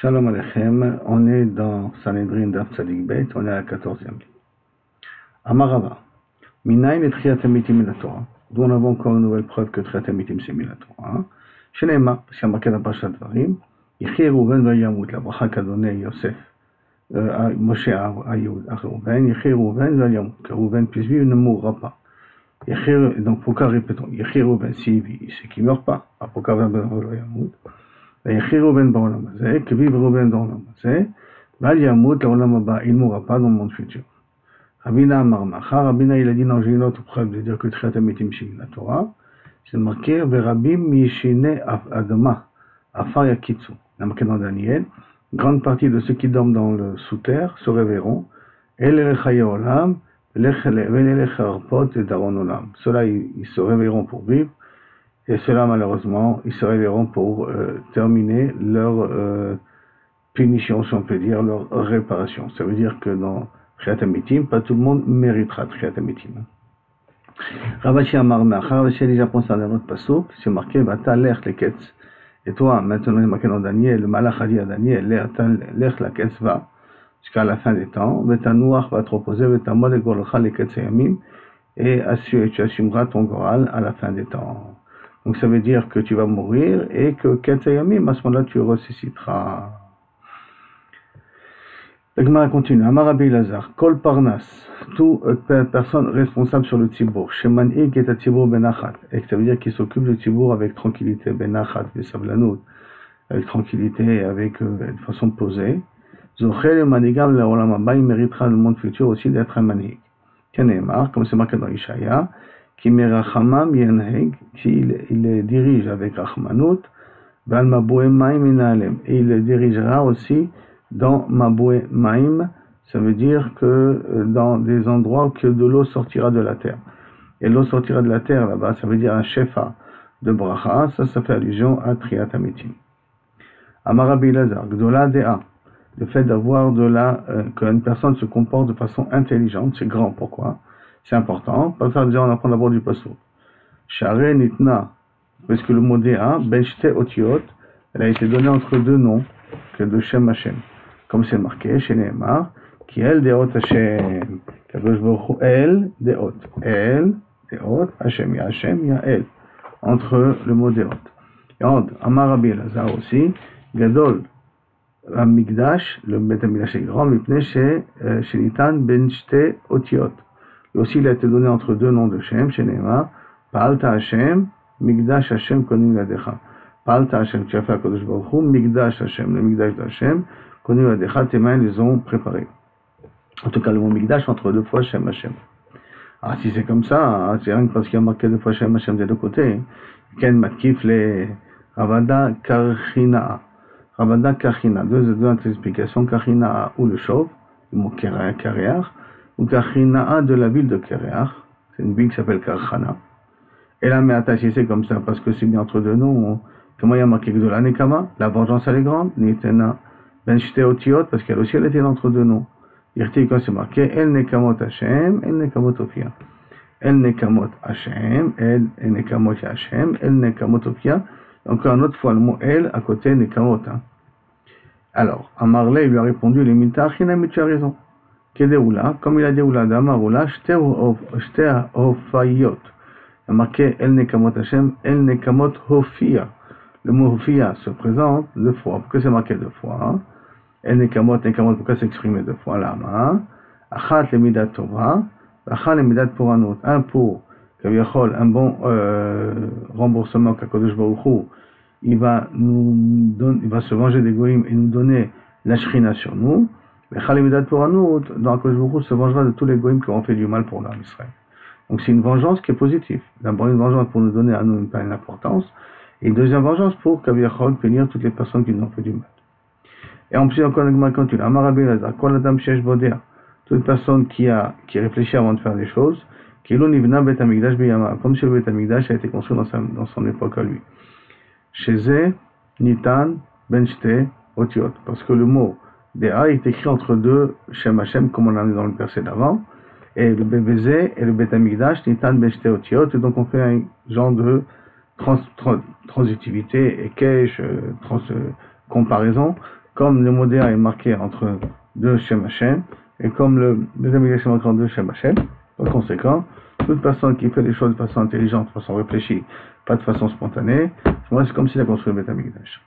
Shalom Aleichem, on est dans Sanhedrin Daf Tzadik Bet, on est à la 14e ligne. Amarava, Minayin et Triat Amitim la Torah. D'où on a encore une nouvelle preuve que Triat Amitim c'est mis la Torah. Shenema, parce qu'il y a marqué dans Parashat Dvarim, Yechi Reuven Vayamut, la bracha qu'a donné Yosef, Moshe à Reuven, Yechi Reuven Vayamut, que Reuven puisse vivre, ne mourra pas. Donc pourquoi répétons, Yechi Reuven, s'il vit, c'est qu'il ne meurt pas. Pourquoi Vayamut? Yechi Reuven Baolam Hazeh, que vive Reuven dans l'Olam Hazeh, Val Yamut, l'Olam Haba, il ne mourra pas dans le monde futur. Rabina Amar Macha, Rabina il a dit non, j'ai une autre preuve de dire que Triat Amitim c'est la Torah. C'est marqué Verabim Mishine Adama, Afar Yakitsu. C'est marqué dans Daniel. Grande partie de ceux qui dorment dans le sous-terre se réveilleront. El Chaya Olam, Velelech Harpot et Daron Olam. Ceux-là, ils se réveilleront pour vivre. Et ceux-là, malheureusement, ils se réveilleront pour terminer leur punition, si on peut dire, leur réparation. Ça veut dire que dans Triat Amitim, pas tout le monde méritera Triat Amitim. Ravashi Amar Me'achar, Ravashi a déjà pensé à un autre passouk, c'est marqué Vata lech leketz. Et toi, maintenant, c'est marqué dans Daniel, le malach a dit à Daniel, lech leketz va, jusqu'à la fin des temps, Veta Nouach va te reposer, Veta mod et gorlecha leketz yamim, et tu assumeras ton goral à la fin des temps. Donc ça veut dire que tu vas mourir et que ketz yamim, à ce moment-là, tu ressusciteras. La Gemara continue. Amar Rabbi Lazar, Kol Parnas, toute personne responsable sur le Tzibour, Sheman'ik et Tzibour Benachat, et ça veut dire qu'il s'occupe du Tzibour avec tranquillité, Benachat, Besavlanout, avec tranquillité, avec de façon posée. Zochel Manigam la Olam Haba, il méritera le monde futur aussi d'être un manig. Kenemar, comme c'est marqué dans Ishaïa, qui merachamam yenheg, qu'il les dirige avec Rachmanut, Val Maboué Maim Inalem, et il les dirigera aussi dans Maboué Maïm, ça veut dire que dans des endroits où de l'eau sortira de la terre. Et l'eau sortira de la terre là-bas, ça veut dire un shefa de bracha, ça fait allusion à Triat Amitim. Amar Rabbi Lazar, Gdola Dea, le fait d'avoir qu'une personne se comporte de façon intelligente, c'est grand, pourquoi? C'est important, parce que déjà on apprend d'abord du passouk. Share Nitna, parce que le mot Dea, Ben Shte Otiot, elle a été donnée entre deux noms, que de Shem Hashem. Comme c'est marqué chez Nehemar, qui El Deot Hashem, Kadosh Baruch Hu El Deot, El Deot Hashem, il y a Hashem, il y a El, entre le mot Deot. Et entre Amar Rabbi Elazar aussi, Gadol Amigdash, le Bet Amigdash est grand, Mipnei Shenitan Ben Shte Otiot. Et aussi il a été donné entre deux noms de Shem, chez Nehemar, Pa'alta Hashem, Migdash Hashem Konim Ladecha. Pa'alta Hashem, tu as fait à Kadosh Baruch Hu, Migdash Hashem, le Migdash d'Hashem, Konim Ladecha, tes mains les ont préparés. En tout cas, le mot Migdash entre deux fois Shem Hashem. Ah, si c'est comme ça, c'est rien que parce qu'il y a marqué deux fois Shem Hashem des deux côtés. Ken Matkif les Ravada Karchina. Ravada Karchina, deux explications. Karchina ou le chauve, le mot Kereach, ou Karchina de la ville de Kereach. C'est une ville qui s'appelle Karchana. Et là, mais attaché, c'est comme ça, parce que c'est bien entre deux noms. Comment il y a marqué que de la Nekama, la vengeance elle est grande, Nitena Ben Shte Otiot, parce qu'elle aussi elle était entre deux noms. Quand c'est marqué, El Nekamot Hashem, El Nekamot Ofia. El Nekamot Hashem, El Nekamot Hashem, El Nekamot Ofia. Encore une autre fois le mot El à côté Nekamot. Alors, Amarle lui a répondu, les Miltachina, mais tu as raison. Kedeoula, comme il a dit Oula d'Amaroula, Shte Hofayot. Il a marqué El Nekamot Hashem, El Nekamot Hofia. Le mot Hofia se présente deux fois. Pourquoi c'est marqué deux fois? El Nekamot, pourquoi s'exprimer deux fois? Lama. Achat le Midat Tova, Achat le Midat Poranot. Un pour, un bon remboursement qu'Akadosh Baruch Hu, il va se venger des goïms et nous donner la shrina sur nous. Achat le Midat Poranot, dans Akadosh Baruch Hu se vengera de tous les goïms qui ont fait du mal pour l'âme Israël. Donc c'est une vengeance qui est positive. D'abord une vengeance pour nous donner à nous une pleine importance, et une deuxième vengeance pour Kaviachol punir toutes les personnes qui nous ont fait du mal. Et en plus encore une continue. Amar Rabbi Elazar, Kol Adam Shesh Bodea, toute personne qui réfléchit avant de faire des choses, Kilo Nivna Bet Amigdash Beyama, comme si le Bet Amigdash a été construit dans son époque à lui. Sheze Nitan Ben Shte Otiot, parce que le mot Dea est écrit entre deux Shem Hashem, comme on l'a dit dans le verset d'avant. Et le BBZ et le Bet Amigdash, Nitan Ben Shte Otiot, et donc on fait un genre de transitivité, et comparaison, comme le modéa est marqué entre deux Shem Hashem, et comme le Betamigdash est marqué entre deux Shem Hashem, par conséquent, toute personne qui fait les choses de façon intelligente, de façon réfléchie, pas de façon spontanée, c'est comme s'il a construit le Betamigdash.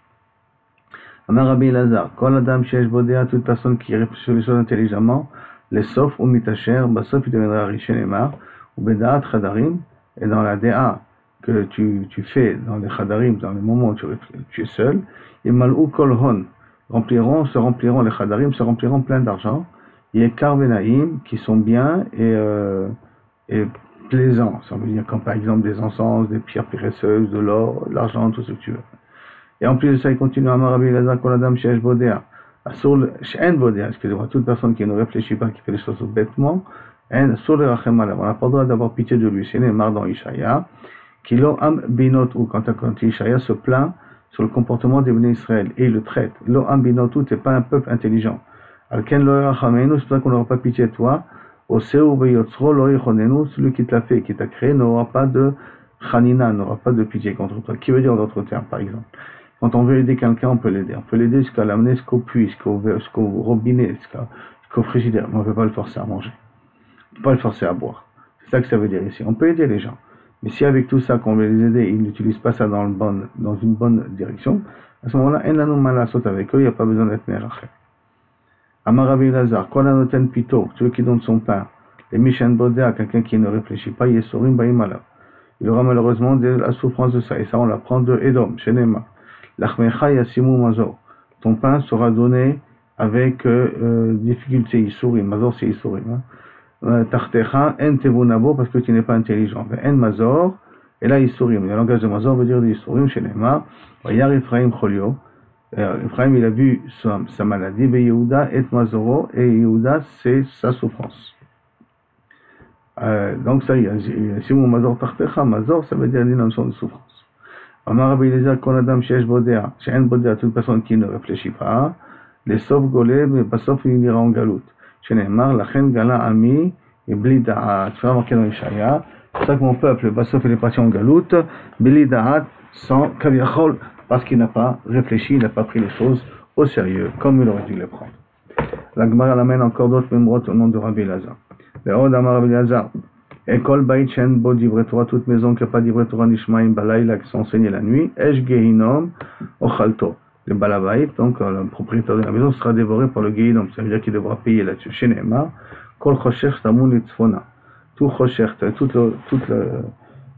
Amar Rabbi Elazar, Kol Adam Sheyesh Bodea, toute personne qui réfléchit sur les choses intelligemment, les Sof ou Mitacher, Basof il deviendra riche et Neymar, ou Bedaat Chadarim, et dans la DA que tu fais dans les Chadarim, dans les moments où tu es seul, et Malou Kol Hon, se rempliront les Chadarim, se rempliront plein d'argent, et Karvenaïm, qui sont bien et plaisants, ça veut dire comme par exemple des encens, des pierres précieuses, de l'or, de l'argent, tout ce que tu veux. Et en plus de ça, il continue à Rabbi Elazar Kol Adam Sheyesh Bodea. She'en Bodea, excusez-moi, toute personne qui ne réfléchit pas, qui fait les choses bêtement, sur le Rachem Alav, on n'a pas le droit d'avoir pitié de lui. C'est Neymar dans Ishaïa, qui lo am binot, ou quand Ishaïa se plaint sur le comportement des Bnei Israël, et il le traite. Lo am binot, tu n'es pas un peuple intelligent. Alken lo yachamenu, c'est pour ça qu'on n'aura pas pitié de toi. Oseu beyotzro lo yichonenu, celui qui te l'a fait, qui t'a créé, n'aura pas de chanina, n'aura pas de pitié contre toi. Qui veut dire d'autres termes, par exemple? Quand on veut aider quelqu'un, on peut l'aider. On peut l'aider jusqu'à l'amener, jusqu'au puits, jusqu'au robinet, jusqu'au frigidaire. Mais on ne peut pas le forcer à manger. On ne peut pas le forcer à boire. C'est ça que ça veut dire ici. On peut aider les gens. Mais si avec tout ça, qu'on veut les aider, ils n'utilisent pas ça dans une bonne direction, à ce moment-là, en lanou malasot avec eux, il n'y a pas besoin d'être nerachet. Amar Rabbi Elazar, kol anoten pito, celui qui donne son pain, les mishen bodea, quelqu'un qui ne réfléchit pas, yesorim baim alav. Il aura malheureusement de la souffrance de ça. Et ça, on l'apprend de Edom, chez Nema. L'achmecha yasimu mazor. Ton pain sera donné avec difficulté, isurim. Mazor, c'est isurim. Tartecha en tevunabo, parce que tu n'es pas intelligent. En mazor, et là isurim. Le langage de mazor veut dire isurim chez Nema. Vayar Ephraim cholio. Ephraim, il a vu sa maladie. Be Yehuda et mazoro. Et Yehuda, c'est sa souffrance. Donc ça y est. Si mon mazor tartecha, mazor, ça veut dire une notion de souffrance. Amar Rabbi Elazar Kol Adam Sheyesh Bodea, She'en Bodea, toute personne qui ne réfléchit pas, les Sof Golé, mais pas Sof il ira en galoute. Shene'emar, Lachen Gala Ami, et Bli Da'at, tu vas marquer dans Ishaïa, c'est pour ça que mon peuple, Basof il est parti en galoute, Bli Da'at, sans Kaviachol, parce qu'il n'a pas réfléchi, il n'a pas pris les choses au sérieux, comme il aurait dû les prendre. La Gemara l'amène encore d'autres mémoires au nom de Rabbi Elazar. Le Od Amar Rabbi Elazar. École Baït Shen Bo d'Ivre Torah, toute maison qui n'a pas d'Ivre Torah Nishmaim Balaïla qui sont enseignés la nuit, Esh Gehinom Ochalto. Le Balabait, donc le propriétaire de la maison, sera dévoré par le Gehinom, ça veut dire qu'il devra payer là-dessus. Chez Neymar, Kol Chosher Tamun Litzfona. Tout Chosher, toute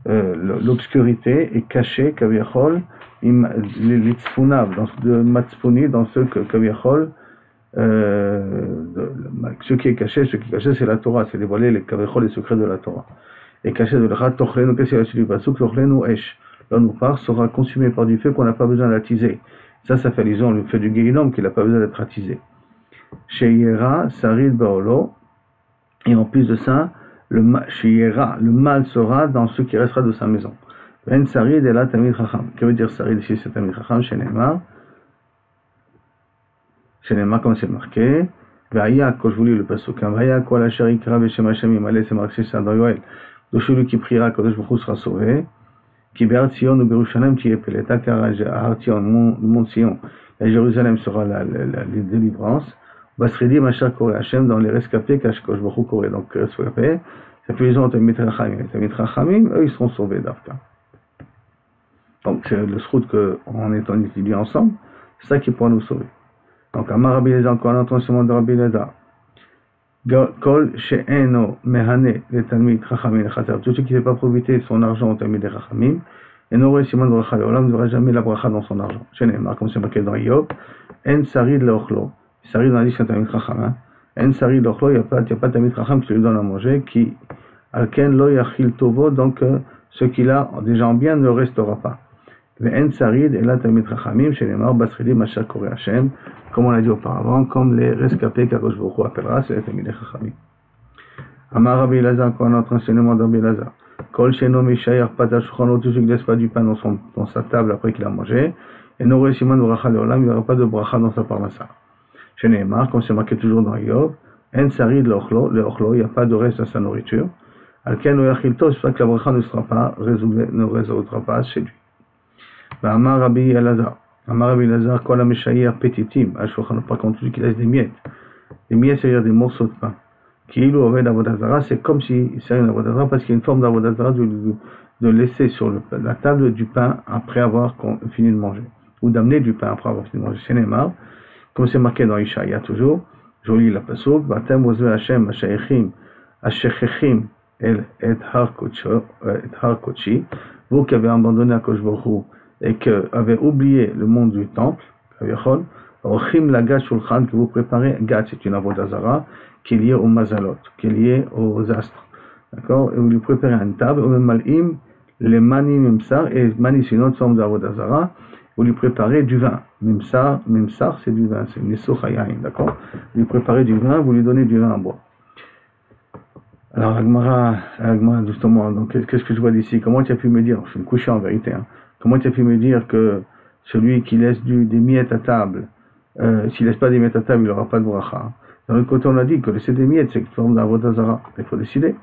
l'obscurité est cachée, Kaviachol, Litzfona, de Matsponi, dans ce que Kaviachol, ce qui est caché, c'est la Torah, c'est dévoiler les kavechol, les secrets de la Torah. Et caché de l'Echat, Tochlenu, qu'est-ce qu'il y a sur du Pasuk, Tochlenu Esh. Là, nous part, sera consumé par du feu qu'on n'a pas besoin d'attiser. Ça fait allusion, le fait du Gehinom qu'il n'a pas besoin d'être attisé. Sheyera, Sarid Baolo, et en plus de ça, le mal sera dans ce qui restera de sa maison. Ben Sarid et là, Tamid Chacham. Que veut dire Sarid ici, c'est Tamid Chacham, chez Neymar. Chez Neymar, comme c'est marqué, Vaya, quand je vous lis le pasuk, Vaya, quoi la charikra, Veshem Hashem, Imale, c'est marqué ça dans Yoel. Donc celui qui priera, Kadosh Baruch Hu sera sauvé. Qui Be'ar Tzion ou Berushalem, qui est Peleta, car à Tion, le mont Sion, et Jérusalem sera la délivrance. Basridi, Machar Koré Hashem, dans les rescapés, Kadosh Baruch Hu Koré, donc rescapés. Ça fait les gens, Tamid Chachamim, eux, ils seront sauvés d'Afka. Donc c'est le srout qu'en étant étudiés ensemble, c'est ça qui pourra nous sauver. Donc, Amar Rabbi Elazar, encore un enseignement de Rabbi Elazar. Kol she'eno mehane le talmid chachamim lechazav. Tout celui qui ne fait pas profiter de son argent au talmid chachamim, et n'aurait simon de bracha leolam, ne verra jamais la bracha dans son argent. Chez Neymar, comme c'est marqué dans Yob, en sarid leochlo. Sarid, on a dit c'est un talmid chacham. En sarid leochlo, il n'y a pas de talmid chacham qui lui donne à manger, qui alken lo yachil tovo, donc ce qu'il a déjà en bien ne restera pas. En sarid, et là talmid chachamim, chez Neymar, basridi machar koré Hashem, comme on l'a dit auparavant, comme les rescapés qu'Akadosh Baruch Hu appellera, c'est les Talmidei Chachamim. Amar Rabbi Elazar, quand notre enseignement de Rabbi Elazar, Kol Sheno Mishayer Patat Shulchan, tout celui qui ne laisse pas du pain dans sa table après qu'il a mangé, et n'aurait Simon Bracha Leolam, il n'y aura pas de bracha dans sa parnassa. Chez Neymar, comme c'est marqué toujours dans Yob, En Sarid Leochlo, il n'y a pas de reste à sa nourriture. Alken Oyachilto, c'est que la bracha ne résoudra pas chez lui. Amar Rabbi Elazar, Amar Rabbi Elazar, Kol HaMeshayeh Petitim, Al-Shulchan, par contre, celui qui laisse des miettes. Les miettes, c'est-à-dire des morceaux de pain. Ki'ilu Oved Avodat Zara, c'est comme si c'est une Avodat Zara, parce qu'il y a une forme d'Avodat Zara de laisser sur la table du pain après avoir fini de manger. Ou d'amener du pain après avoir fini de manger. C'est Neymar, comme c'est marqué dans Ishaïa toujours. Je lis la pasuk, Vatem Ozve Hashem, Ashechechim, et Har Kochi, vous qui avez abandonné à Kosh Baruch Hu, et qui avez oublié le monde du temple, Ochim la Gat Shulchan, que vous préparez, Gat c'est une avodah zara, qui est liée au mazalot, qui est liée aux astres. D'accord? Et vous lui préparez une table, ou même mal'im, les mani memsar, et mani c'est une autre forme d'avodah zara, vous lui préparez du vin. Memsar c'est du vin, c'est Nisuch Hayayin, d'accord? Vous lui préparez du vin, vous lui donnez du vin à boire. Alors, Agmara, justement, donc, qu'est-ce que je vois d'ici? Comment tu as pu me dire, je suis me couché en vérité, hein, comment tu as pu me dire que celui qui laisse des miettes à table, s'il laisse pas des miettes à table, il n'aura pas de bracha? D'un autre côté, on a dit que laisser des miettes, c'est une forme d'avodah zara. Il faut décider.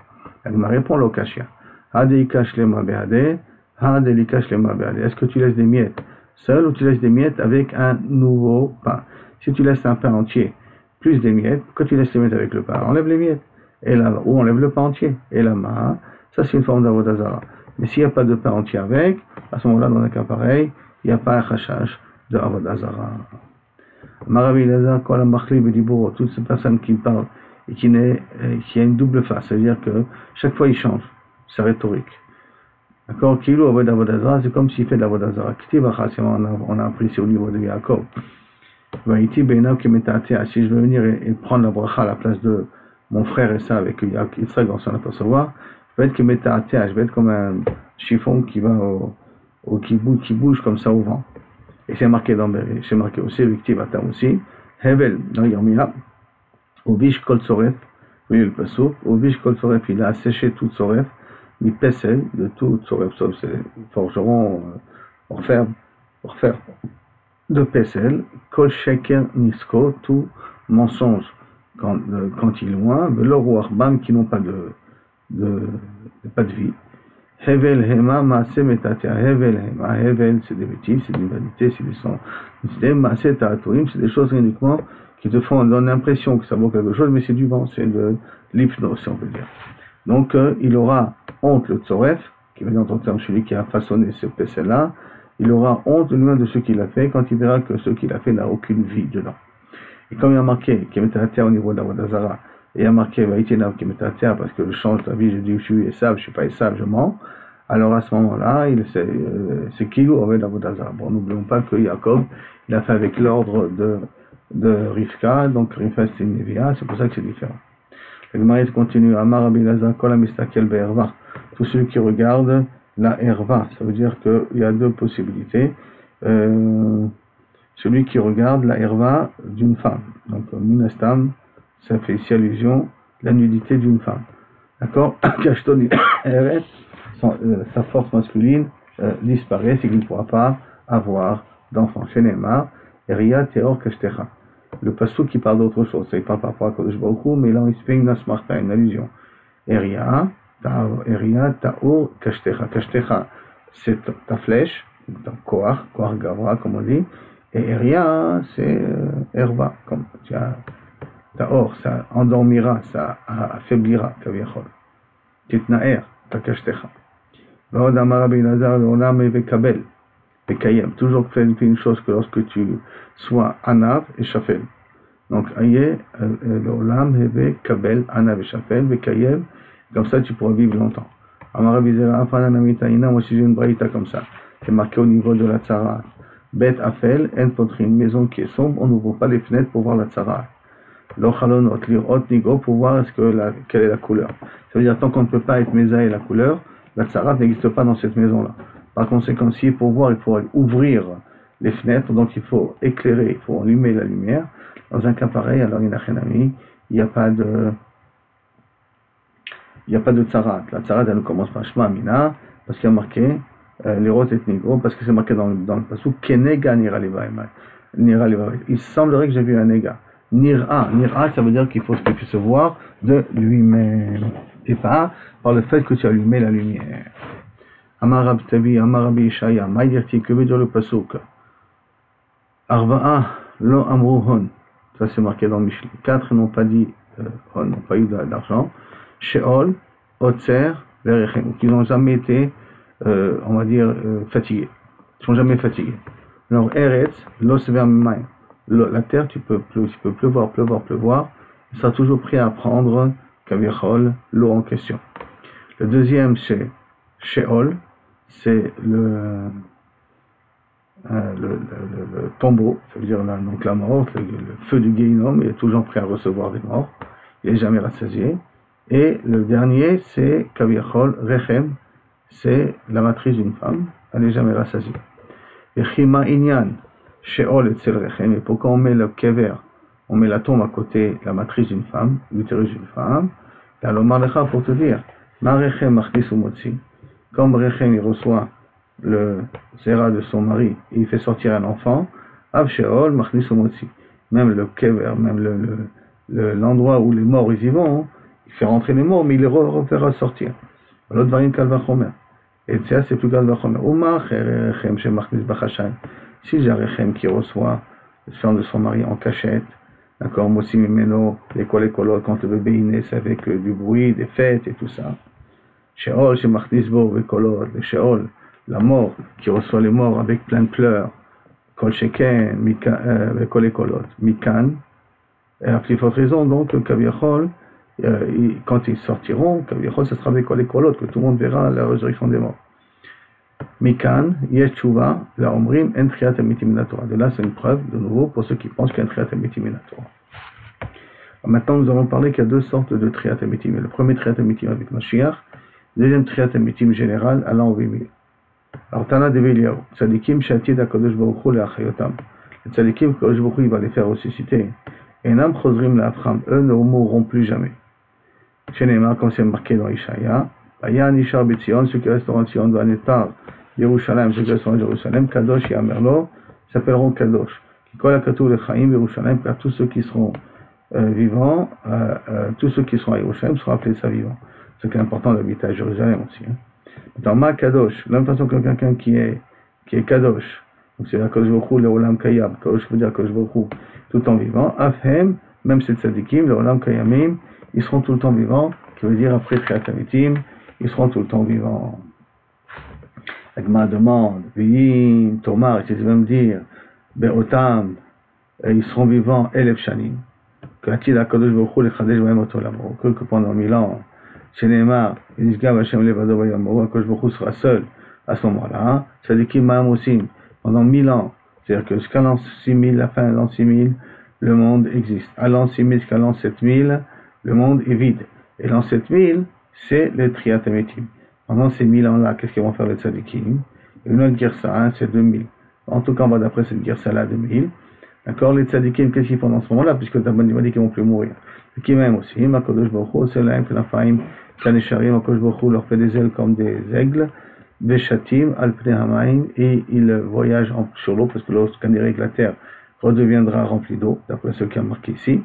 Agmara répond l'okashia. Hadeikash lema behade, hadeikash lema behade. Est-ce que tu laisses des miettes seul ou tu laisses des miettes avec un nouveau pain? Si tu laisses un pain entier, plus des miettes, quand tu laisses les miettes avec le pain, enlève les miettes. Et là, ou on lève le pain entier. Et la main, ça c'est une forme d'avodah zara. Mais s'il n'y a pas de pain entier avec, à ce moment-là, dans un cas pareil, il n'y a pas un chashash de avodah zara. Rabbi Elazar, Kol HaMachli B'Diburo, toute cette personne qui parle et qui a une double face, c'est-à-dire que chaque fois il change sa rhétorique. D'accord? Ki'ilu Oved Avodah Zara, c'est comme s'il fait de l'avodah zara. On a appris ici au niveau de Yaakov. Va'iti Beinav Kemeta'atea, si je veux venir et prendre la bracha à la place de mon frère et ça avec Yitzhak dans son apercevoir, je vais être Kemeta'atea, je vais être comme un chiffon qui va qui bouge comme ça au vent. Et c'est marqué dans Beré, c'est marqué aussi, Victiv Atam aussi, Hevel, dans Yirmia, Ovish Kol Tzoref, vous voyez le pasuk, Ovish Kol Tzoref, il a asséché tout Tzoref, mi Pesel, de tout Tzoref, c'est forgeron, orfèvre, de Pesel, Kol Sheker Nisko, tout mensonge, quand il est loin, Velor ou Arbam, qui n'ont pas pas de vie. Hevel Hema Maase Metatea. Hevel Hema. Hevel, c'est des bêtises, c'est des vanités, c'est des sons. Maase Taatoim, c'est des choses uniquement qui te font donner l'impression que ça vaut quelque chose, mais c'est du vent, c'est de l'hypnose, si on peut dire. Donc, il aura honte, le Tzoref, qui veut dire en terme celui qui a façonné ce PC-là, il aura honte lui-même de ce qu'il a fait quand il verra que ce qu'il a fait n'a aucune vie dedans. Et comme il a marqué, qui met à la terre au niveau de l'avodah zara, et il a marqué Vaïtienav qui met à la terre parce que je change de vie, je dis je suis Esav, je suis pas Esav, je mens. Alors à ce moment-là, c'est Ki'ilu Oved Avodah Zara. Bon, n'oublions pas que Yaakov, il a fait avec l'ordre de Rivka, donc Rivka c'est une Nevia, c'est pour ça que c'est différent. Le Gemara continue, Amar Rabbi Elazar, Kol HaMistakel Be'erva. Tout celui qui regarde la Erva, ça veut dire qu'il y a deux possibilités. Celui qui regarde la Erva d'une femme. Donc, Minastam, ça fait ici allusion la nudité d'une femme. D'accord? Kashton Eret, sa force masculine disparaît, c'est qu'il ne pourra pas avoir d'enfant. Chez Neymar, Eria Teor Kashtecha. Le pasuk qui parle d'autre chose, ça ne parle pas par rapport à Kodesh Baruch Hu, mais là il se fait une asmarta, une allusion. Eria Taor Kashtecha. Kashtecha, c'est ta flèche, ton Koach Gavra, comme on dit. Et Eria, c'est Erva, comme tu as Taor, ça endormira, ça affaiblira, Kaviachol. Titnaer, Takashtecha. V'od Amar Rabbi Elazar, l'olam vekabel, vekayem. Toujours fais une chose que lorsque tu sois anav et shafel. Donc, aïe, l'olam vekabel, anav et shafel, vekayem. Comme ça, tu pourras vivre longtemps. Amar Rabbi Zera, Afanan Amitaïna, moi si j'ai une braïta comme ça, c'est marqué au niveau de la tzara. Bet Afel, en potri, une maison qui est sombre, on n'ouvre pas les fenêtres pour voir la tzara. L'ochalonot, l'irot, nigo, pour voir quelle est la couleur. Ça veut dire, tant qu'on ne peut pas être mésa et la couleur, la tzara n'existe pas dans cette maison-là. Par conséquent, si pour voir, il faut ouvrir les fenêtres, donc il faut éclairer, il faut allumer la lumière. Dans un cas pareil, alors il n'y a pas de tzarat. La tzarat, elle ne commence pas Shema Amina, parce qu'il y a marqué l'irot et nigro, parce que c'est marqué dans le passou, Kenega nira levaïma. Il semblerait que j'ai vu un nega. Nira, ça veut dire qu'il faut que tu se voir de lui-même, et pas par le fait que tu allumais la lumière. Amar Rabbi Ishaya, Maïdirti, que veut dire le pasuk? Arba'a lo amru hon. Ça c'est marqué dans Mishlei. 4 n'ont pas dit hon, n'ont pas eu d'argent. Sheol, Otzer, Verechem. Qui n'ont jamais été, on va dire, fatigués. Ils ne sont jamais fatigués. Alors, Eretz, lo sever mimayim. La terre, tu peux pleuvoir, il sera toujours prêt à prendre, kavichol, l'eau en question. Le deuxième, c'est Sheol, c'est le tombeau, ça veut dire donc la mort, le feu du Guéhinom, il est toujours prêt à recevoir des morts, il n'est jamais rassasié. Et le dernier, c'est kavichol, Rechem, c'est la matrice d'une femme, elle n'est jamais rassasiée. Et Chima Inyan, Sheol et Tzel Rechem, et pourquoi on met le kever, on met la tombe à côté la matrice d'une femme, l'utérus d'une femme, et alors Marlecha pour te dire, Ma Rechem Machnis Umotzi, comme Rechem il reçoit le zera de son mari, et il fait sortir un enfant, Av Sheol Machnis Umotzi, même le kever, même l'endroit où les morts ils y vont, il fait rentrer les morts, mais il les refera sortir. L'autre varim kalvachomer. Et ça, c'est plus kalvachomer. Uma Rechem Shemachnis Bachashaim. Si j'ai un Rechem qui reçoit le sang de son mari en cachette, d'accord, Motsi Mimeno, les kolot, quand le bébé est né, c'est avec du bruit, des fêtes et tout ça. Sheol Shemachnis Bo, Vekolot, le Sheol, la mort, qui reçoit les morts avec plein de pleurs. Kol Sheken, kolot, Mikan. Et à plus forte raison, donc, le Kaviachol, quand ils sortiront, Kaviachol, ce sera avec kolot, que tout le monde verra la résurrection des morts. Mikan, Yesh Tshuva, la Omrim, En Triat Amitim Min Torah. De là, c'est une preuve, de nouveau, pour ceux qui pensent qu'il y a un Triat Amitim Min Torah. Maintenant, nous allons parler qu'il y a deux sortes de Triat Amitim. Le premier Triat Amitim avec Mashiach, le deuxième Triat Amitim général, à l'an 8000. Alors, Tana de Veliaou, Tzadikim, Shatid, Akadosh Baruch Hu, Le'achayotam. Les Tzadikim, Kadosh Baruch Hu, il va les faire ressusciter. Et Nam Chosrim La'afram, eux ne mourront plus jamais. Shenemar, comme c'est marqué dans Ishaïa, Bayan Ishar Betzion, ceux qui resteront en Tzion, Vanetar, Yerushalayim, ceux qui resteront en Jérusalem, Kadosh et Amerlo, s'appelleront Kadosh. Kol HaKatou Lechaim, Yerushalayim, car tous ceux qui seront vivants, tous ceux qui seront à Yerushalayim seront appelés ça vivants. Ce qui est important d'habiter à Jérusalem aussi. Dans Ma Kadosh, de la même façon que quelqu'un qui est Kadosh, donc c'est la Kadosh Baruch Hu, le Olam Kayam, Kadosh veut dire Kadosh Baruch Hu, tout le temps vivant, Afhem, même ces tzadikim, le Olam Kayamim, ils seront tout le temps vivants, qui veut dire après Triat Amitim, ils seront tout le temps vivants. Agma demande, V'yim, Tomar, il veut me dire, Be'otam, ils seront vivants, Elef Shanim, que Atid HaKadosh Baruch Hu, Lechadesh B'hem Otolam, que pendant 1000 ans, Shenemar, Nishgav Hashem Levado Bayam, HaKadosh Baruch Hu sera seul à ce moment-là, Tzadikim Ma'am Osim, pendant 1000 ans, c'est-à-dire que jusqu'à l'an 6000, la fin de l'an 6000, le monde existe. À l'an 6000 jusqu'à l'an 7000, le monde est vide. Et l'an 7000, c'est le Triat Amitim. Pendant ces 1000 ans-là, qu'est-ce qu'ils vont faire les tzadikim? Une autre guerre, c'est 2000. En tout cas, on va d'après cette guerre-là, 2000. D'accord? Les tzadikim, qu'est-ce qu'ils font dans ce moment-là? Puisque Taban m'a dit qu'ils ne vont plus mourir. Et qui même aussi, Makadosh Baruch Hu, c'est l'aim, Kenafaim, Kanesharim, Makadosh Baruch Hu leur fait des ailes comme des aigles, Veshatim, Alpne Hamaim, et ils voyagent sur l'eau, parce que lorsqu'on dirait que la terre redeviendra remplie d'eau, d'après ce qui est marqué ici.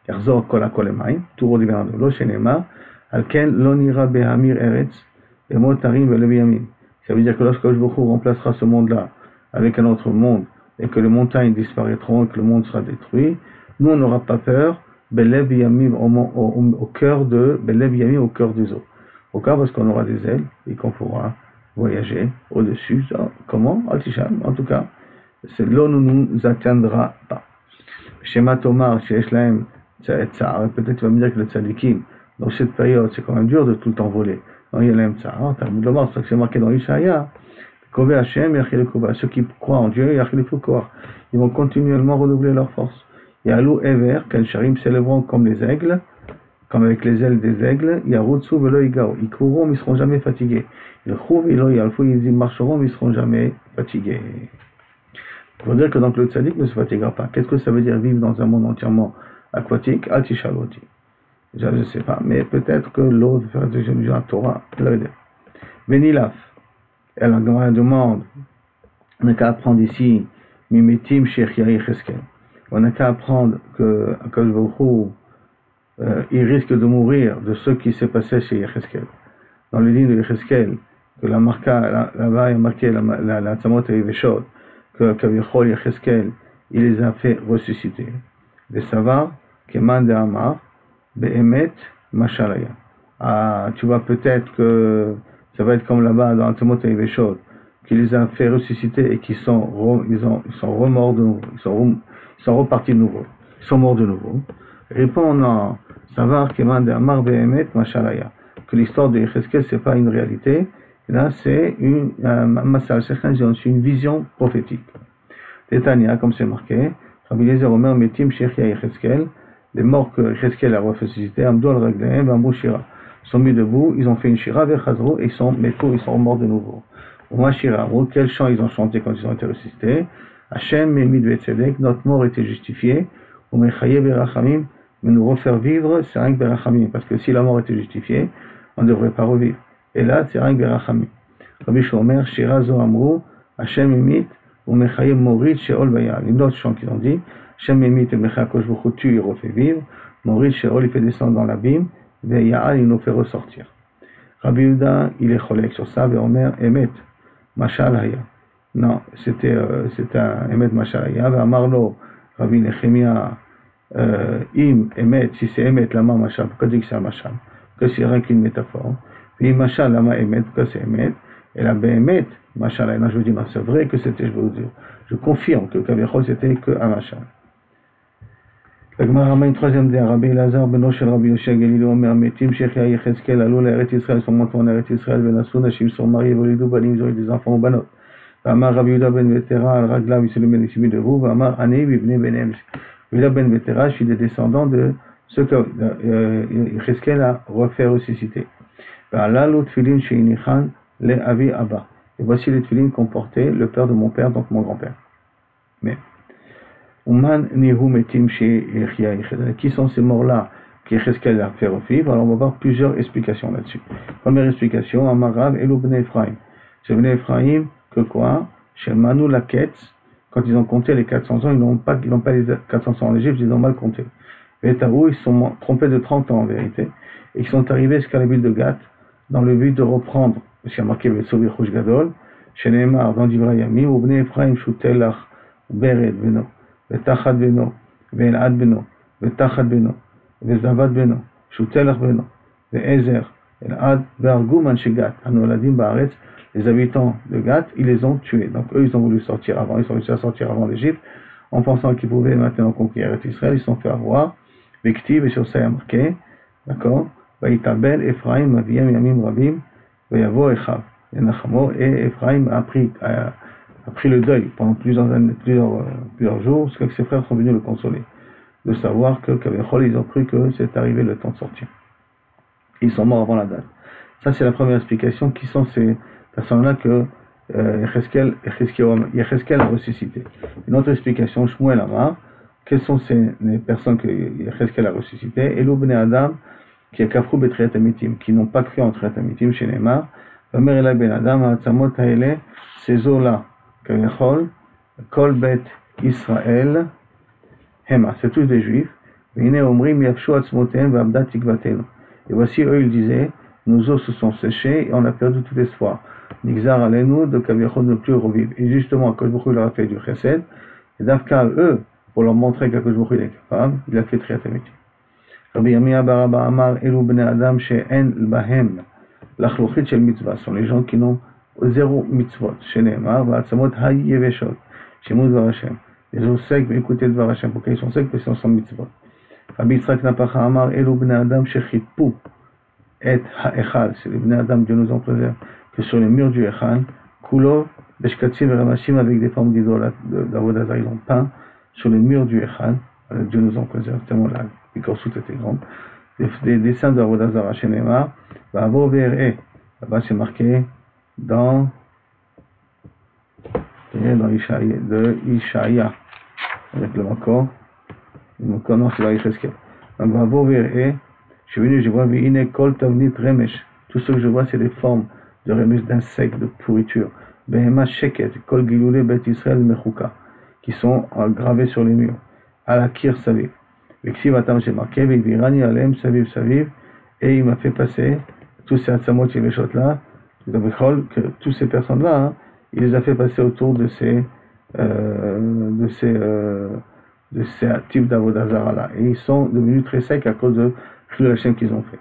Yarzor kol hakol emaim, tout redeviendra de l'eau, Shenema, Alken lonira behamir eretz, et motarim veleviyamim. Ça veut dire que lorsque Kadosh Baruch Hu remplacera ce monde-là avec un autre monde, et que les montagnes disparaîtront, et que le monde sera détruit, nous on n'aura pas peur, belev yamim au cœur de, belev yamim au cœur des eaux. Au cas parce qu'on aura des ailes, et qu'on pourra voyager au-dessus. Ça, comment? Altisham, en tout cas, l'eau ne nous atteindra pas. Shema Tomar, Sheesh Lahem, Tsar, peut-être tu vas me dire que le tzadikim, dans cette période, c'est quand même dur de tout le temps voler. Non, il y a l'aime Tsar, Talmud Lomar, c'est ça que c'est marqué dans Ishaïa. Kove Hashem, Yachil Kova, ceux qui croient en Dieu, Yachil Kova, ils vont continuellement renouveler leur force. Yalou Ever, Kalcharim s'élèveront comme les aigles, comme avec les ailes des aigles, Yarutsu Velo Igao, ils courront mais ils ne seront jamais fatigués. Ils marcheront mais ils ne seront jamais fatigués. Il faut dire que donc le tzaddik ne se fatiguera pas. Qu'est-ce que ça veut dire vivre dans un monde entièrement aquatique? Altishaloti. Je ne sais pas, mais peut-être que l'eau de faire des allusions à Torah, Benilaf. Elle a demande, on n'a qu'à apprendre ici, Mimetim Sheikh Yair Cheskel. On n'a qu'à apprendre que Akadosh Baruch Hu, il risque de mourir de ce qui s'est passé chez Yecheskel. Dans le livre de Yecheskel, que là-bas il y a marqué la Tzamot et Veshot, que Kavichol Yecheskel, il les a fait ressusciter. Les savants, Keman de Amar, Behemet, Mashalaya. Ah, tu vois peut-être que ça va être comme là-bas dans Antimot et Veshot, qu'il les a fait ressusciter et qu'ils sont remords de nouveau, ils sont repartis de nouveau, ils sont morts de nouveau. Répond non, Savar Keman de Amar Behemet Mashalaya, que l'histoire de Yecheskel c'est pas une réalité, là c'est une vision prophétique. Tétania, comme c'est marqué, Rabbi Eliezer Omer Metim Shechia Yecheskel, les morts que Yecheskel a ressuscité, Amdol Raglehem, Ambo Shira, sont mis debout, ils ont fait une Shira vers Chazro et ils sont morts de nouveau. Oma Shira, quel chant ils ont chanté quand ils ont été ressuscités? Hachem Memid Vetzedek, notre mort était justifiée, Omechaye Berachamim, mais nous refaire vivre, c'est rien que Berachamim, parce que si la mort était justifiée, on ne devrait pas revivre. Et là, c'est rien que Berachamim. Rabbi Shomer, Shira Zo Amrou, Hachem Memid, Omechaye Morid Sheol Vaya. Une autre chant qu'ils ont dit, Hachem Memid et Mecha Kosh Bokhu tue, il refait vivre, Morid Sheol, il fait descendre dans l'abîme, Veya, il nous fait ressortir. Rabbi Yehuda, il est cholek sur ça, Veomer, Emet, Mashal Haya. Non, c'était un Emet Mashal Haya, Veamarlo, Rabbi Nechemia, Im, Emet, si c'est Emet, lama Mashal, pourquoi dire que c'est un Mashal? Que c'est rien qu'une métaphore. Puis Mashal, lama Emet, pourquoi c'est Emet? Et la Behemet, Mashal Haya, je vous dis, non, c'est vrai que c'était, je vais vous dire, je confirme que Kavichol c'était que un Mashal. La Gemara ramène une troisième des Rabbi Elazar, Beno Shel Rabbi Yoshia Galileo, Omer Metim, Shechia Yecheskel, Alou, la Eretz Israël, sont montés en Eretz Israël, Benassou, Nashim sont mariés, Volidou, Banim, ils ont eu des enfants au Banot. Amar Rabbi Yehuda ben Vetera, Al-Raglav, il se le met les debout, Amar Anei, Vivne Benem. Yehuda ben Vetera, je suis des descendants de ceux que Yecheskel a refait ressusciter. Alalo Tfilin Sheinichan, le Avi Abba. Et voici les Tfilin qu'ont porté le père de mon père, donc mon grand-père. Mais qui sont ces morts-là qui Yecheskel a fait revivre? Alors on va voir plusieurs explications là-dessus. Première explication, Amarav Elou Bnei Ephraim. C'est Bnei Ephraim que quoi? Chez Manu Laketz, quand ils ont compté les 400 ans, ils n'ont pas les 400 ans en Égypte, ils ont mal compté. Et Taou, ils se sont trompés de 30 ans en vérité, et ils sont arrivés jusqu'à la ville de Gath, dans le but de reprendre, parce qu'il y a marqué Vetsovi Rouge Gadol, chez Neymar, dans Divrayami, ou Bnei Ephraim Shutelach, Bered Beno. ותחת בנו, ואלעד בנו, ותחת בנו, וזבד בנו, שוטלח בנו, ועזר, אלעד, והרגו מאנשי גת, הנולדים בארץ, les habitants de Gath, ils les ont tués. Donc eux, ils ont voulu sortir avant, ils ont réussi à sortir avant l'Égypte, en pensant qu'ils pouvaient maintenant conquérir Israël, ils se sont fait avoir, Vektiv, et sur ça il y a marqué, d'accord, Vaïtabel, Ephraim, Aviem, Yamim, Rabim, Vayavo, Echav, et Nachamo, et Ephraim a pris le deuil pendant plusieurs jours, jusqu'à ce que ses frères sont venus le consoler, de savoir que ils ont cru que c'est arrivé le temps de sortir. Ils sont morts avant la date. Ça c'est la première explication, qui sont ces personnes-là que Yecheskel a ressuscité. Une autre explication, Shmuel Amar, quelles sont les personnes que Yecheskel a ressuscitées? Elou Bnei Adam, qui est Kafrou Betriat Amitim, qui n'ont pas cru en Triat Amitim chez Neymar, Vamer Elai Ben Adam, Ha'atzamot Haele, ces eaux-là, Kol Bet Israël, Hema, c'est tous des juifs. Et voici eux, ils disaient, nos os se sont séchés et on a perdu tout espoir. Nixar alenu de Kaviachon ne plus revivre. Et justement, Akadosh Baruch Hu leur a fait du chesed. Et d'Afka, eux, pour leur montrer qu'Akadosh Baruch Hu est capable, il a fait Triat Amitim. Rabbi Yirmiyah bar Abba Amar, Elu bnei Adam she'en bahem l'achluchit shel mitzvah, sont les gens qui n'ont zéro mitzvot, chez Neymar, va'atzamot ha'yeveshot, chez Dvar Hashem. Les os secs, mais écoutez Dvar Hashem, pourquoi ils sont secs? Parce qu'ils sont sans mitzvot. Rabbi Yitzhak Napacha Amar, Elu bnei Adam shechipu et ha'echal, c'est les bnei Adam, Dieu nous en préserve, que sur les murs du Echal, Kulo, Beshkatzim et Ramashim, avec des formes d'idoles d'Avodazar, ils ont peint sur les murs du Echal, Dieu nous en préserve, tellement la Bikorsut était grande, des dessins d'Avodazar chez Neymar, Va'avo ve'er'e, là-bas c'est marqué, dans Ishaïa, avec le Makor, non, c'est la Yecheskel. Donc, Va'avo ve'er'e, je suis venu, je vois, Ve'ine kol tavnit remesh, tout ce que je vois, c'est des formes de remesh, d'insectes, de pourriture. Behema sheket, kol giloulé bet Israël mechuka, qui sont gravés sur les murs. Alakir saviv. Veksiv atam, j'ai marqué, Ve'virani alem saviv saviv, et il m'a fait passer tous ces atzamot yeveshot là, que toutes ces personnes-là, il les a fait passer autour de ces de ces types d'avodazara-là. Et ils sont devenus très secs à cause de Chilul Hashem qu'ils ont fait.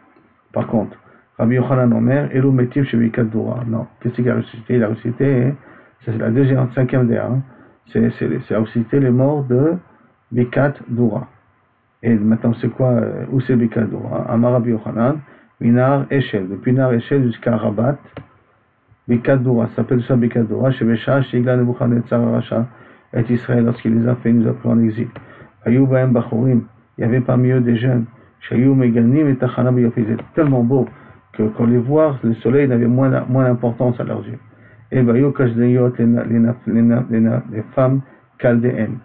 Par contre, Rabbi Yochanan Omer, Elo Metiv Shevikat Dura. Non, qu'est-ce qu'il a ressuscité? Il a ressuscité, c'est la deuxième, cinquième DA. Hein. C'est ressuscité les morts de Bikat Dura. Et maintenant, c'est quoi? Où c'est Bikat Dura? Amar Rabbi Yochanan, Minar Eshel. Depuis Nar Eshel jusqu'à Rabat, Bikat Dura. Ça s'appelle ça Bikat Dura. Chez Bécha, chez Igla Nebuchadnezzar Racha, et Israël, lorsqu'il les a fait, il nous a pris en exil. Ayou Bahem Bachorim. Il y avait parmi eux des jeunes. Shayou Meganim et Tachana Biyofi. C'était tellement beau que quand les voir, le soleil n'avait moins d'importance à leurs yeux. Et Bayou Kashdeyot, les femmes chaldéennes,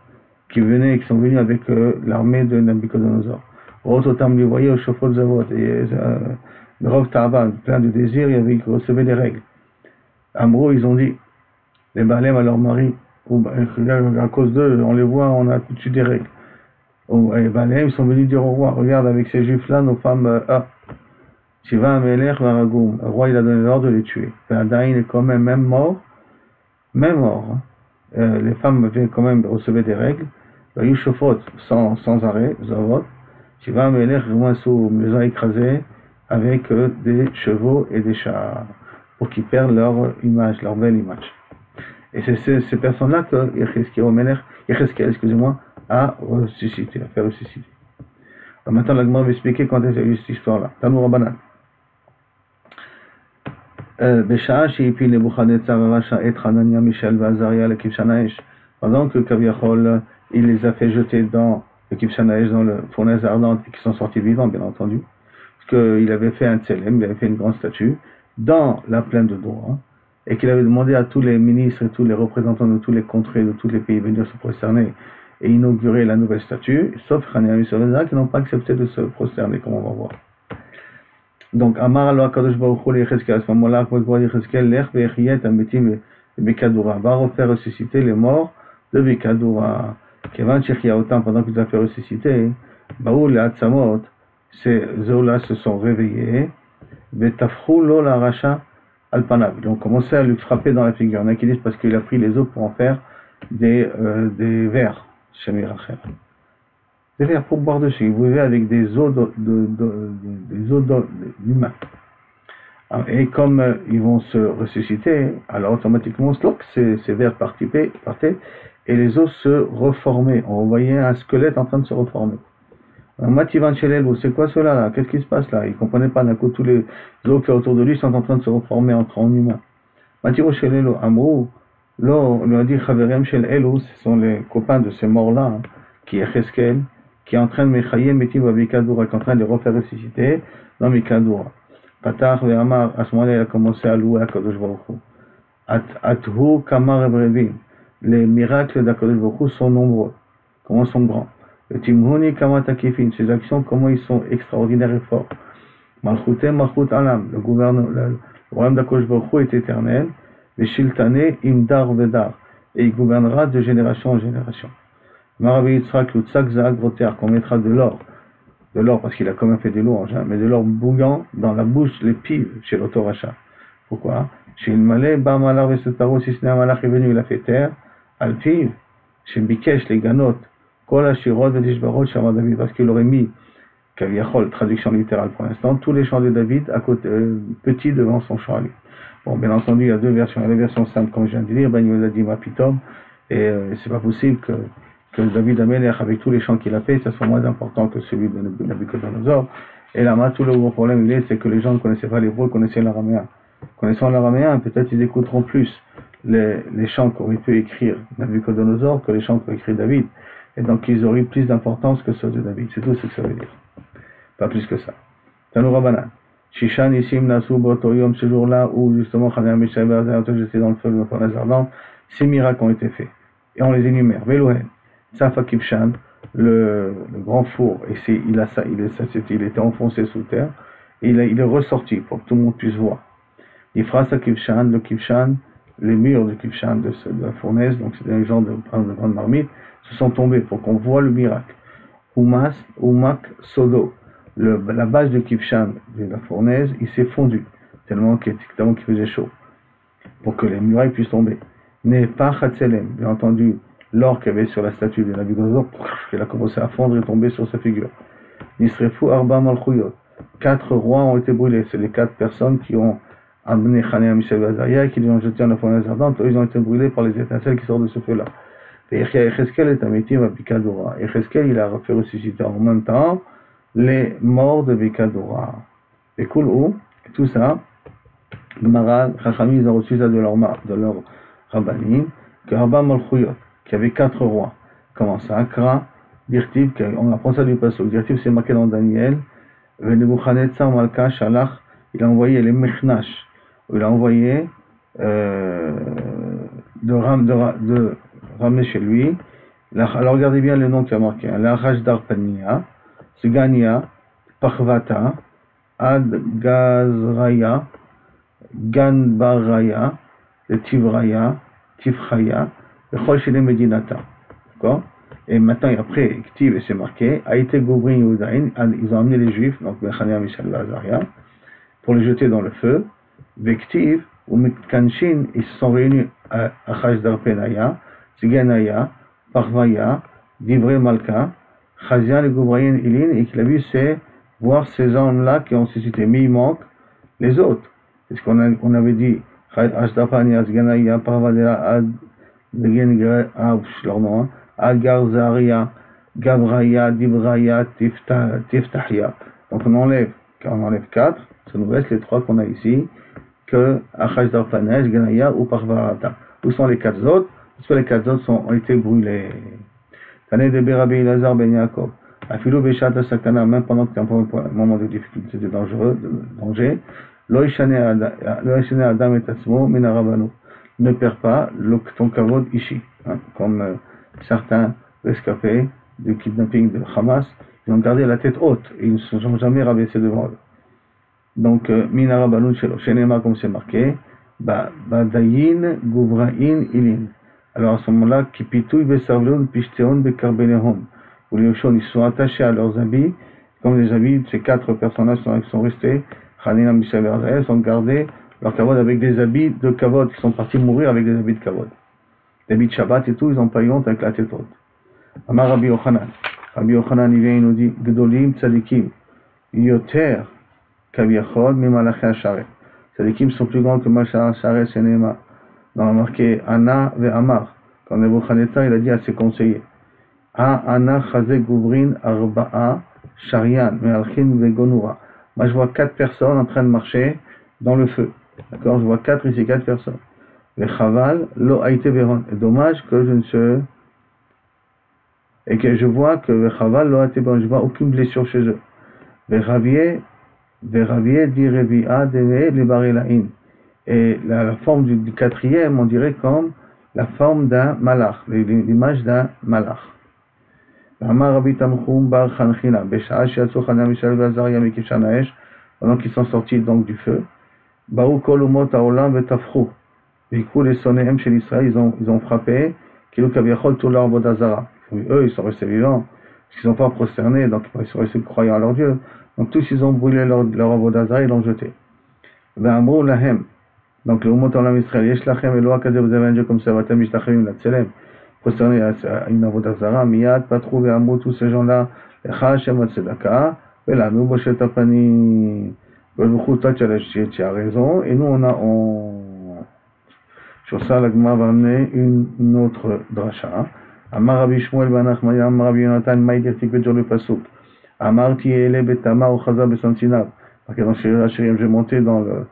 qui sont venues avec l'armée de Nabucodonosor. Rototam lui voyait au chauffe de Zavot, et le Rov Tarban, plein de désirs, ils recevaient des règles. Amro, ils ont dit, les Baalem à leur mari, à cause d'eux, on les voit, on a tout de suite des règles. Les Baalem, ils sont venus dire au roi, regarde avec ces juifs-là, nos femmes, Shiva Amelech Varagoum, le roi il a donné l'ordre de les tuer. Adaïn est quand même mort, hein. Les femmes avaient quand même recevaient des règles. Bayou Shofot sans arrêt, Zavot. Shiva Amelech les a écrasés avec des chevaux et des chars pour qu'ils perdent leur image, leur belle image. Et c'est ces personnes-là que Yecheskel, excusez-moi, a ressuscité, a fait ressusciter. Alors maintenant, la Gemara va expliquer quand est-ce qu'il y a eu cette histoire-là. Tanoura Banan. Bécha, Shipi, Nebuchadnezzar, Racha, et Hanania, Michel, Vazaria, le Kivshanaesh. Pendant que Kaviachol, il les a fait jeter dans le Kivshanaesh, dans le fournaise ardente, et qu'ils sont sortis vivants, bien entendu. Parce qu'il avait fait un tselem, il avait fait une grande statue, dans la plaine de Dora, et qu'il avait demandé à tous les ministres et tous les représentants de tous les contrées, de tous les pays, venir se prosterner et inaugurer la nouvelle statue, sauf Hanania, Michel, Vazaria, qui n'ont pas accepté de se prosterner, comme on va voir. Donc, Amar Allah Kadosh Baruch Hu Yecheskel, à ce moment-là, Yecheskel, Lech Ve'echiyet Ametim Bekadura, va refaire ressusciter les morts de Bekadura. Kevan Shechiaotam, pendant qu'il a fait ressusciter, Baoul et Atzamot, ces eaux-là se sont réveillés, Betafrou Lo la Racha Alpanav. Ils ont commencé à lui frapper dans la figure. Il y en a qui disent parce qu'il a pris les os pour en faire des verres, chez Mirachel. Des verres pour boire dessus. Vous buvez avec des os d'humains. Et comme ils vont se ressusciter, alors automatiquement, ces verres partaient et les os se reformaient. On voyait un squelette en train de se reformer. Mativan Chelelo, c'est quoi cela là? Qu'est-ce qui se passe là? Il ne comprenait pas d'un coup tous les os qui autour de lui sont en train de se reformer en humain. Mativo Chelelo, Amrou, là, on lui a dit Chaverem Chelelo, ce sont les copains de ces morts-là, hein, qui est Cheskel, qui est en train de Mechaye Metiv Abikadura, qui est en train de les refaire ressusciter dans Mikadura. Patar Ve'amar, à ce moment-là, il a commencé à louer Akadosh Baruch Hu. Athu Kamar Ebrevim, les miracles d'Akadosh Baruch Hu sont nombreux, comment sont grands. Le Timhoni Kamatakifin, ces actions, comment ils sont extraordinaires et forts. Malchutem Malchut Alam, le royaume d'Akadosh Baruch Hu est éternel. Le Shiltane Imdar Vedar, et il gouvernera de génération en génération. Maravi Yitzhak Lutzak Zahak Voter, qu'on mettra de l'or parce qu'il a quand même fait des louanges, hein, mais de l'or bouillant dans la bouche, les pives chez l'autoracha. Pourquoi? Chez le Malais, Bar Malar Vesetaro, si ce n'est un malach est venu, il a fait terre, al piv, chez Bikesh, les Ganot, Kol Ashirot Vedishbarot, Shama David, parce qu'il aurait mis, Kaviachol, traduction littérale pour l'instant, tous les chants de David à côté, petits devant son chant à lui. Bon, bien entendu, il y a deux versions. Il y a la version simple, comme je viens de dire, Ben Yodadim Pitom, et c'est pas possible que David Amelech, avec tous les chants qu'il a fait, ça soit moins important que celui de Nabucodonosor. Et là, tout le gros problème, c'est que les gens ne connaissaient pas l'hébreu, connaissaient l'araméen. Connaissant l'araméen, peut-être ils écouteront plus les chants qu'aurait pu écrire Nabucodonosor que les chants qu'aurait écrit David. Et donc, ils auraient plus d'importance que ceux de David. C'est tout ce que ça veut dire. Pas plus que ça. Tanoura Banan. Shishan Isim Nasu Botoyom, ce jour-là où justement Hanania Mishael j'étais dans le feu de la fournaise ardente, ces miracles ont été faits. Et on les énumère. Velohen, Tsafa Kivshan, le grand four, et il était enfoncé sous terre, et il est ressorti pour que tout le monde puisse voir. Ifrasa Kivshan, le Kivshan, les murs de Kivshan de la fournaise, donc c'était un genre de grande marmite, se sont tombés pour qu'on voit le miracle. Umak Sodo. La base de Kivshan, de la fournaise, il s'est fondu, tellement qu'il faisait chaud, pour que les murailles puissent tomber. n'est pas Chatzelem. Bien entendu, l'or qu'il y avait sur la statue de Nabucodonosor, il a commencé à fondre et tomber sur sa figure. Nisrefu Arba Malchuyot. 4 rois ont été brûlés. C'est les 4 personnes qui ont amené Hanania, Mishaël et Azaria et qui les ont jetés en la furnace ardente. Eux, ils ont été brûlés par les étincelles qui sortent de ce feu-là. Et Echeskel est un métier à Bikadora. Echeskel, il a fait ressusciter en même temps les morts de Bikadora. Et Koulou, tout ça, Maral, Chachami, ils ont reçu ça de leur rabbanim, que Arba Malchuyot, qui avait 4 rois. Comment ça? Akra, Dirtiv, on apprend ça du passage. Dirtiv, c'est marqué dans Daniel. Nebuchadnezzar Malka Shalach, il a envoyé les Mechnash, il a envoyé de ramener chez lui. Alors regardez bien le nom qui a marqué. La Rajdarpania, Sgania, Parvata, Ad-Gazraya, Ganbaraya, Tivraya, Tifraya, Chol Shele Medinata. D'accord? Et maintenant, après, Ktiv, c'est marqué, a été Goubrin Yehudaïn, ils ont amené les Juifs, donc Hanania, Mishaël et Azaria, pour les jeter dans le feu. Vektiv, ou Mitkanshin, ils se sont réunis à Hajdarpenaya, Tsiganaya, Parvaya, Divrei Malka, Chazian et Goubraïn Ilin, et qu'il a vu, c'est voir ces hommes-là qui ont suscité. Mais il manque les autres. C'est ce qu'on avait dit, Hajdarpenaya, Tsiganaya, Parvaya, leur nom, Agar, Zaria, Gabraya, Dibraya, Tiftahia. Donc on enlève 4, ça nous reste les 3 qu'on a ici, que Achajdarpanaj, Ganaya ou Parvarata. Où sont les 4 autres? Parce que les 4 autres ont été brûlés. Tané de Berabi Elazar Ben Yaakov. Afilo Beshat Sakana, même pendant que tu es un moment de difficulté, de danger, Lo Ishane Adam et Tatsmo, Menarabano. Ne perds pas ton kavod ici. Comme certains rescapés du kidnapping de Hamas, ils ont gardé la tête haute et ils ne se sont jamais rabaissés devant eux. Donc, Minara Baloun Shelo, Shenema, comme c'est marqué, Badayin, Gouvrain, Ilin. Alors à ce moment-là, Kipitouy, Besarloun, Pishtéon, Bekarbenehom. Où les Yoshon, ils sont attachés à leurs habits, comme les habits de ces 4 personnages qui sont restés, Hanina, Mishaël et Azaria, sont gardés leur kavod avec des habits de kavod, qui sont partis mourir avec des habits de kavod. Des habits de Shabbat et tout, ils n'ont pas eu honte avec la tête haute. Amar Rabbi Yochanan. Rabbi Yochanan, il vient, il nous dit, Gdolim tzadikim, yoter kaviachol, mimalachei hasharet. Tzadikim sont plus grands que Malachei hasharet, c'est Neema. On a marqué Anna ve Amar. Quand Nebuchadnezzar, il a dit à ses conseillers, Anna chazek guvrin arba'a sharian, me'alchin ve gonura. Moi, je vois 4 personnes en train de marcher dans le feu. D'accord? Je vois 4 ici, 4 personnes. Le chaval, lo haïte veron. Et dommage que et que je vois que le chaval, lo haïte veron. Je vois aucune blessure chez eux. Le ravier dit revia deve le barelain. Et la forme du 4e, on dirait comme la forme d'un malach, l'image d'un malach. Amar Rabbi Tamchum bar Chanchina, Besha'a shiatzu Hanania, Mishaël et Azaria mikishan ha'esh, pendant qu'ils sont sortis donc du feu. Baou kol umot ha'olam vetafchu. Vikou les sonnéem chez l'Israël, ils ont frappé, Kilou kaviachol tout leur vodazara. Eux, ils sont restés vivants, parce qu'ils n'ont pas prosterné, donc ils sont restés croyants à leur Dieu. Donc tous, ils ont brûlé leur vodazara, ils l'ont jeté. Ve'amrou lahem. Donc le umot ha'olam Israël, yesh lachem Eloah kazeh, vous avez un Dieu comme ça, vatem mishtachevim latzelem. Prosterné à une vodazara, miyad, patrou ve'amrou, tous ces gens-là, lecha Hashem atzedaka, ve'lanu boshet apani. Toi, tu as raison, et nous, sur ça, la Gemara va amener une autre dracha. Amar Rabbi Shmuel ben Achmaya, Amar Rabbi Yonatan, Maïdir Tikvet sur le Pasuk. Amar Tiele Betama ou Chaza Besantinab. Parce que dans Shirim, je vais monter dans le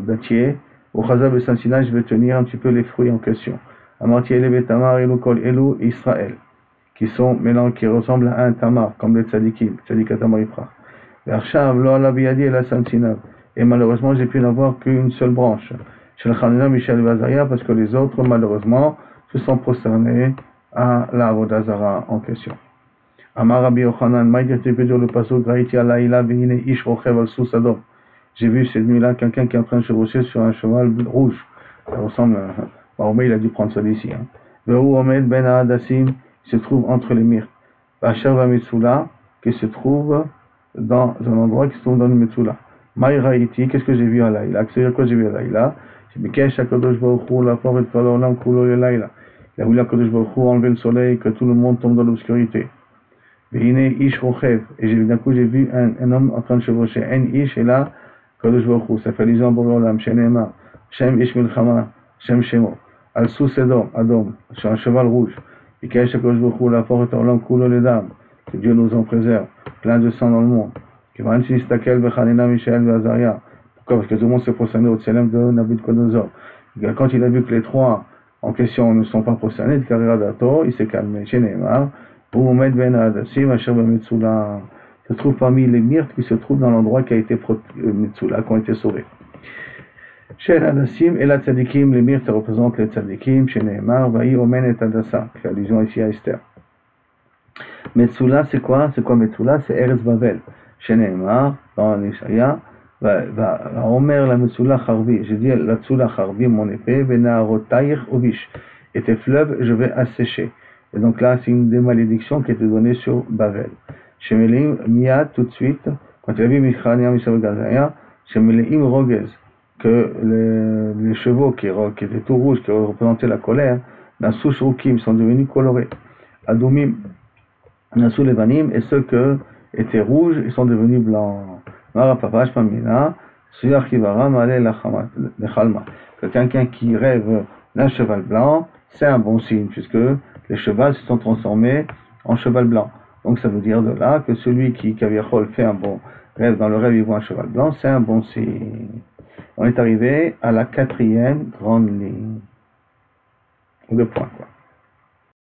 dattier. Au Chaza Besantinab, je vais tenir un petit peu les fruits en question. Amar Tiele Betama, Elu Kol Elu, Israël. Qui ressemblent à un tamar, comme le tzadikim, tzadik tamar ifrach. Et malheureusement, j'ai pu n'avoir qu'une seule branche. Chez le Hanania, Mishaël et Azaria, parce que les autres, malheureusement, se sont prosternés à la Avodazara en question. Amar Rabbi Yochanan, Maïdir Tepédur le Pasuk, Raïti Alaïla, Vihine, Ish Rochev al Sousadom. J'ai vu cette nuit-là quelqu'un qui est en train de chevaucher sur un cheval rouge. Ça ressemble à. Mahomet, il a dû prendre ça d'ici. Vehu Omed Ben Adassim, il se trouve entre les myrtes. Bachar Vametsula, qui se trouve dans un endroit qui se trouve dans le Metsula. Maïraïti, qu'est-ce que j'ai vu à Laïla? C'est-à-dire quoi j'ai vu à Laïla? שביקש הקדוש ברוך הוא להפוך את כל העולם כולו ללילה. Il a voulu הקדוש ברוך הוא enlever le soleil, que tout le monde tombe dans l'obscurité. והנה איש רוכב, et d'un coup j'ai vu un homme en train de chevaucher, אין איש אלא הקדוש ברוך הוא, ça fait allusion בורא עולם, שנאמר, שם איש מלחמה, שם שמו, על סוס אדום, sur un cheval rouge. ביקש הקדוש ברוך הוא להפוך את העולם כולו לדם, que Dieu nous en préserve, plein de sang dans le monde. כיוון שהסתכל בחנינה מישאל ועזריה. Pourquoi? Parce que tout le monde s'est prosterné au Tselem de Nabucodonosor. Quand il a vu que les trois en question ne sont pas prosternés, de Karira Dato, il s'est calmé. Chez Neymar, où Med Ben Adassim, Asher Metsula, se trouve parmi les myrtes qui se trouvent dans l'endroit qui a été Metsula, qui ont été sauvés. Chez Adassim et la Tzadikim, les myrtes représentent les Tzadikim. Chez Neymar, Vaï Omen et Adassa, qui fait allusion ici à Esther. Metsula, c'est quoi? C'est quoi Metsula? C'est Eretz Bavel. Chez Neymar, dans l'Ishaya, Omer la Metsula Charvi, j'ai dit la Tsula Charvi, mon épée, Benarotaïr Obish, et tes fleuves, je vais assécher. Et donc là, c'est une des malédictions qui était donnée sur Bavel. Shemelim, Mia, tout de suite, quand il a vu Michania, Mishav Gazaya, Shemelim Rogez, que les chevaux qui étaient tout rouges, qui représentaient la colère, Nassou Shroukim, sont devenus colorés. Adoumim, Nassou Levanim, et ceux qui étaient rouges, ils sont devenus blancs. Quelqu'un qui rêve d'un cheval blanc, c'est un bon signe, puisque les chevaux se sont transformés en cheval blanc. Donc ça veut dire de là que celui qui Kaviachol fait un bon rêve, dans le rêve il voit un cheval blanc, c'est un bon signe. On est arrivé à la 4e grande ligne. 2 points quoi.